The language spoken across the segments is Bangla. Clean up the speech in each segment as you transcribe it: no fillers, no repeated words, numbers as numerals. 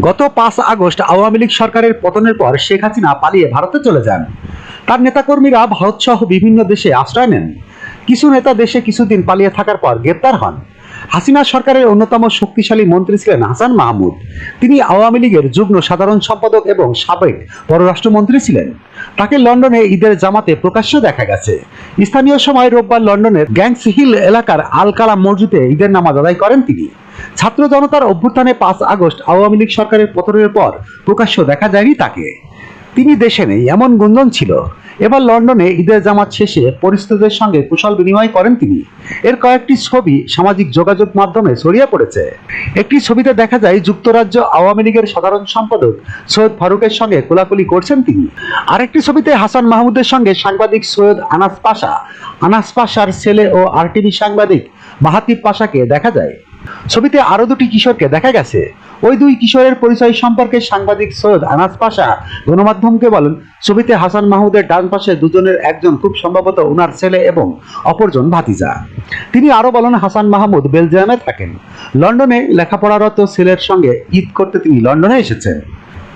গত 5 আগস্ট আওয়ামী লীগ সরকারের পতনের পর শেখ হাসিনা পালিয়ে ভারতে চলে যান। তার নেতাকর্মীরা ভারত সহ বিভিন্ন দেশে আশ্রয় নেন। কিছু নেতা দেশে কিছুদিন পালিয়ে থাকার পর গ্রেপ্তার হন। হাসিনা সরকারের অন্যতম শক্তিশালী মন্ত্রী ছিলেন হাসান মাহমুদ। তিনি আওয়ামী লীগের যুগ্ম সাধারণ সম্পাদক এবং সাবেক পররাষ্ট্রমন্ত্রী ছিলেন। তাকে লন্ডনে ঈদের জামাতে প্রকাশ্যে দেখা গেছে। স্থানীয় সময় রোববার লন্ডনের গ্যাংস হিল এলাকার আল কালাম মসজিদে ঈদের নামাজ আদায় করেন তিনি। ছাত্র জনতার অভ্যুত্থানে 5 আগস্ট আওয়ামী লীগ সরকারের পতনের পর প্রকাশ্য দেখা যায়নি তাকে। তিনি দেশে নেই এমন গুঞ্জন ছিল। এবার লন্ডনে ঈদের জামাত শেষে পরিস্থিতির সঙ্গে কুশল বিনিময় করেন তিনি। এর কয়েকটি ছবি সামাজিক যোগাযোগ মাধ্যমে ছড়িয়ে পড়েছে। একটি ছবিতে দেখা যায় যুক্তরাজ্য আওয়ামী লীগের সাধারণ সম্পাদক সৈয়দ ফারুকের সঙ্গে কোলাকুলি করছেন তিনি। আরেকটি ছবিতে হাসান মাহমুদের সঙ্গে সাংবাদিক সৈয়দ আনাস পাশার ছেলে ও আরটিভি সাংবাদিক মাহাতিব পাশাকে দেখা যায়। ছবিতে আরো দুটি কিশোরকে দেখা গেছে। ওই দুই কিশোরের পরিচয় সম্পর্কে সাংবাদিক সৈয়দ আনাস পাশা গণমাধ্যমকে বলেন, ছবিতে হাসান মাহমুদের ডান পাশে দুজনের একজন খুব সম্ভবত ওনার ছেলে এবং অপরজন ভাতিজা। তিনি আরো বলেন, হাসান মাহমুদ বেলজিয়ামে থাকেন। লন্ডনে লেখাপড়ারত ছেলের সঙ্গে ঈদ করতে তিনি লন্ডনে এসেছেন।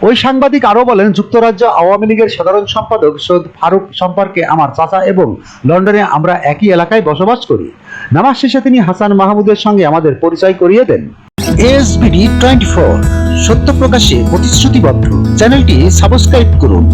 ওই সাংবাদিক আরো বলেন, যুক্তরাজ্য আওয়ামী লীগের সাধারণ সম্পাদক সৈয়দ ফারুক সম্পর্কে আমার চাচা এবং লন্ডনে আমরা একই এলাকায় বসবাস করি। নামাজ শেষে তিনি হাসান মাহমুদের সঙ্গে আমাদের পরিচয় করিয়ে দেন। ASBD 24 সত্য প্রকাশে প্রতিশ্রুতিবদ্ধ। চ্যানেলটি সাবস্ক্রাইব করুন।